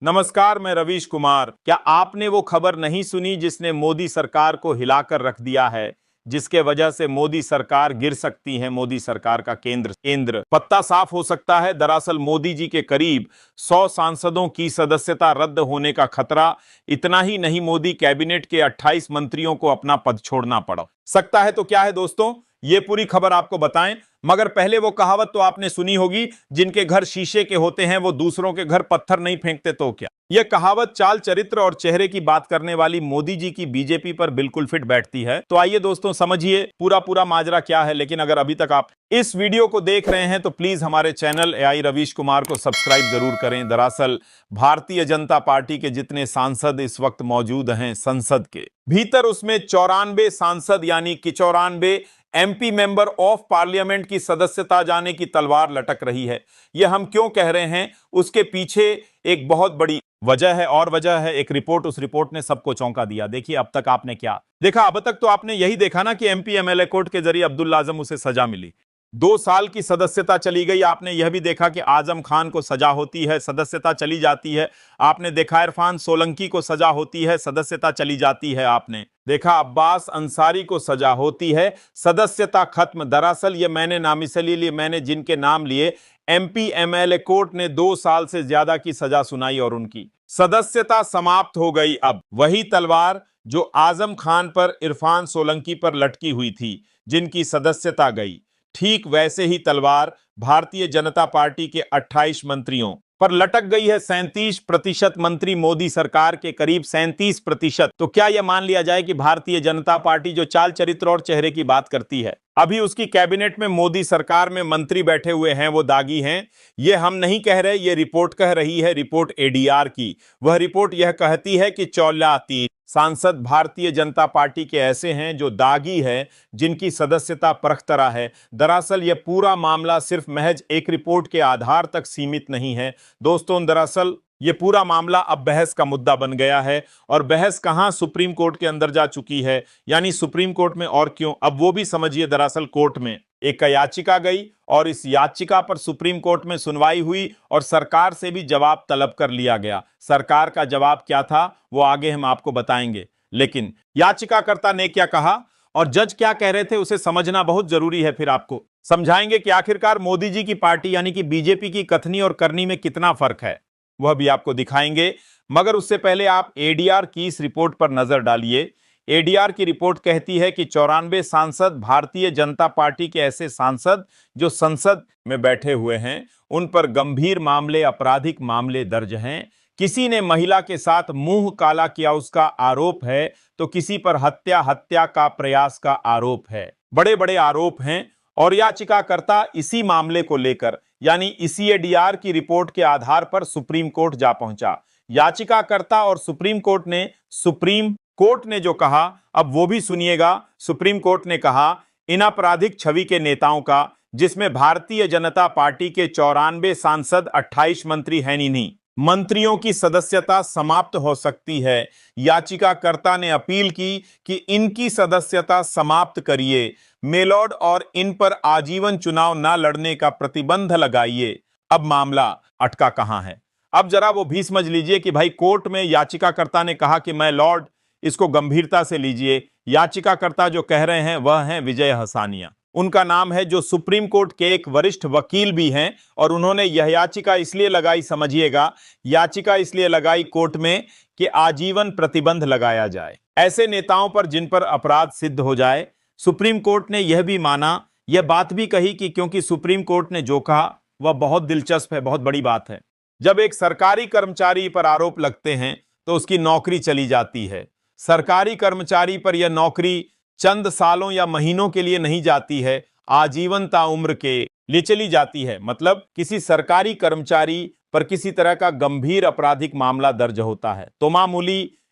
नमस्कार, मैं रवीश कुमार। क्या आपने वो खबर नहीं सुनी जिसने मोदी सरकार को हिलाकर रख दिया है, जिसके वजह से मोदी सरकार गिर सकती है? मोदी सरकार का केंद्र पत्ता साफ हो सकता है। दरअसल मोदी जी के करीब 100 सांसदों की सदस्यता रद्द होने का खतरा। इतना ही नहीं, मोदी कैबिनेट के 28 मंत्रियों को अपना पद छोड़ना पड़ सकता है। तो क्या है दोस्तों, ये पूरी खबर आपको बताएं। मगर पहले वो कहावत तो आपने सुनी होगी, जिनके घर शीशे के होते हैं वो दूसरों के घर पत्थर नहीं फेंकते। तो क्या यह कहावत चाल चरित्र और चेहरे की बात करने वाली मोदी जी की बीजेपी पर बिल्कुल फिट बैठती है? तो आइए दोस्तों, समझिए पूरा माजरा क्या है। लेकिन अगर अभी तक आप इस वीडियो को देख रहे हैं तो प्लीज हमारे चैनल एआई रवीश कुमार को सब्सक्राइब जरूर करें। दरअसल भारतीय जनता पार्टी के जितने सांसद इस वक्त मौजूद हैं संसद के भीतर, उसमें 94 सांसद यानी कि 94 एमपी मेंबर ऑफ पार्लियामेंट की सदस्यता जाने की तलवार लटक रही है। यह हम क्यों कह रहे हैं, उसके पीछे एक बहुत बड़ी वजह है। और वजह है एक रिपोर्ट। उस रिपोर्ट ने सबको चौंका दिया। देखिए, अब तक आपने क्या देखा? अब तक तो आपने यही देखा ना कि एमपी एमएलए कोर्ट के जरिए अब्दुल आजम उसे सजा मिली, 2 साल की सदस्यता चली गई। आपने यह भी देखा कि आजम खान को सजा होती है, सदस्यता चली जाती है। आपने देखा इरफान सोलंकी को सजा होती है, सदस्यता चली जाती है। आपने देखा अब्बास अंसारी को सजा होती है, सदस्यता खत्म। दरअसल ये मैंने नाम इसलिए लिए, मैंने जिनके नाम लिए, एमपी एमएलए कोर्ट ने 2 साल से ज्यादा की सजा सुनाई और उनकी सदस्यता समाप्त हो गई। अब वही तलवार जो आजम खान पर, इरफान सोलंकी पर लटकी हुई थी, जिनकी सदस्यता गई, ठीक वैसे ही तलवार भारतीय जनता पार्टी के 28 मंत्रियों पर लटक गई है। 37% मंत्री मोदी सरकार के, करीब 37%। तो क्या यह मान लिया जाए कि भारतीय जनता पार्टी जो चाल चरित्र और चेहरे की बात करती है, अभी उसकी कैबिनेट में, मोदी सरकार में मंत्री बैठे हुए हैं, वो दागी हैं? ये हम नहीं कह रहे, ये रिपोर्ट कह रही है, रिपोर्ट एडीआर की। वह रिपोर्ट यह कहती है कि 34 सांसद भारतीय जनता पार्टी के ऐसे हैं जो दागी है, जिनकी सदस्यता परखतरा है। दरअसल यह पूरा मामला सिर्फ महज एक रिपोर्ट के आधार तक सीमित नहीं है दोस्तों। दरअसल यह पूरा मामला अब बहस का मुद्दा बन गया है। और बहस कहां, सुप्रीम कोर्ट के अंदर जा चुकी है। यानी सुप्रीम कोर्ट में। और क्यों, अब वो भी समझिए। दरअसल कोर्ट में एक याचिका गई और इस याचिका पर सुप्रीम कोर्ट में सुनवाई हुई और सरकार से भी जवाब तलब कर लिया गया। सरकार का जवाब क्या था वो आगे हम आपको बताएंगे। लेकिन याचिकाकर्ता ने क्या कहा और जज क्या कह रहे थे, उसे समझना बहुत जरूरी है। फिर आपको समझाएंगे कि आखिरकार मोदी जी की पार्टी यानी कि बीजेपी की कथनी और करनी में कितना फर्क है, वह भी आपको दिखाएंगे। मगर उससे पहले आप एडीआर की इस रिपोर्ट पर नजर डालिए। एडीआर की रिपोर्ट कहती है कि 94 सांसद भारतीय जनता पार्टी के ऐसे सांसद जो संसद में बैठे हुए हैं, उन पर गंभीर मामले, आपराधिक मामले दर्ज हैं। किसी ने महिला के साथ मुंह काला किया, उसका आरोप है। तो किसी पर हत्या का प्रयास का आरोप है। बड़े बड़े आरोप हैं। और याचिकाकर्ता इसी मामले को लेकर, यानी इसी एडीआर की रिपोर्ट के आधार पर सुप्रीम कोर्ट जा पहुंचा। याचिकाकर्ता और सुप्रीम कोर्ट ने जो कहा, अब वो भी सुनिएगा। सुप्रीम कोर्ट ने कहा, इन आपराधिक छवि के नेताओं का, जिसमें भारतीय जनता पार्टी के 94 सांसद, 28 मंत्री हैं, इन्हीं मंत्रियों की सदस्यता समाप्त हो सकती है। याचिकाकर्ता ने अपील की कि इनकी सदस्यता समाप्त करिए मेलॉर्ड, और इन पर आजीवन चुनाव न लड़ने का प्रतिबंध लगाइए। अब मामला अटका कहां है? अब जरा वो भी समझ लीजिए कि भाई, कोर्ट में याचिकाकर्ता ने कहा कि मैं लॉर्ड, इसको गंभीरता से लीजिए। याचिकाकर्ता जो कह रहे हैं वह हैं विजय हसानिया। उनका नाम है, जो सुप्रीम कोर्ट के एक वरिष्ठ वकील भी हैं। और उन्होंने यह याचिका इसलिए लगाई, समझिएगा, याचिका इसलिए लगाई कोर्ट में कि आजीवन प्रतिबंध लगाया जाए ऐसे नेताओं पर जिन पर अपराध सिद्ध हो जाए। सुप्रीम कोर्ट ने यह भी माना, यह बात भी कही कि क्योंकि सुप्रीम कोर्ट ने जो कहा वह बहुत दिलचस्प है, बहुत बड़ी बात है। जब एक सरकारी कर्मचारी पर आरोप लगते हैं तो उसकी नौकरी चली जाती है। सरकारी कर्मचारी पर यह नौकरी चंद सालों या महीनों के लिए नहीं जाती है, आजीवन ताउम्र के लिए चली जाती है। मतलब किसी सरकारी कर्मचारी पर किसी तरह का गंभीर आपराधिक मामला दर्ज होता है तो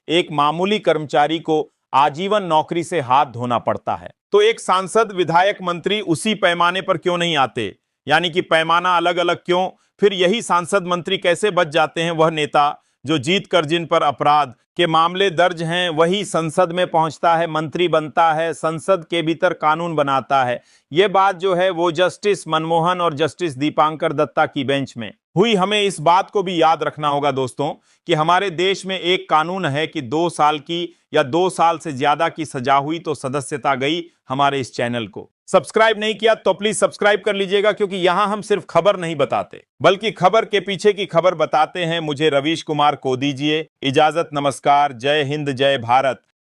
एक मामूली कर्मचारी को आजीवन नौकरी से हाथ धोना पड़ता है। तो एक सांसद, विधायक, मंत्री उसी पैमाने पर क्यों नहीं आते? यानी कि पैमाना अलग अलग क्यों? फिर यही सांसद, मंत्री कैसे बच जाते हैं वह नेता जो जीत कर जिन पर अपराध के मामले दर्ज हैं वही संसद में पहुंचता है, मंत्री बनता है, संसद के भीतर कानून बनाता है। ये बात जो है वो जस्टिस मनमोहन और जस्टिस दीपांकर दत्ता की बेंच में हुई। हमें इस बात को भी याद रखना होगा दोस्तों कि हमारे देश में एक कानून है कि 2 साल की या 2 साल से ज्यादा की सजा हुई तो सदस्यता गई। हमारे इस चैनल को सब्सक्राइब नहीं किया तो प्लीज सब्सक्राइब कर लीजिएगा, क्योंकि यहां हम सिर्फ खबर नहीं बताते बल्कि खबर के पीछे की खबर बताते हैं। मुझे रवीश कुमार को दीजिए इजाजत। नमस्कार, जय हिंद, जय भारत।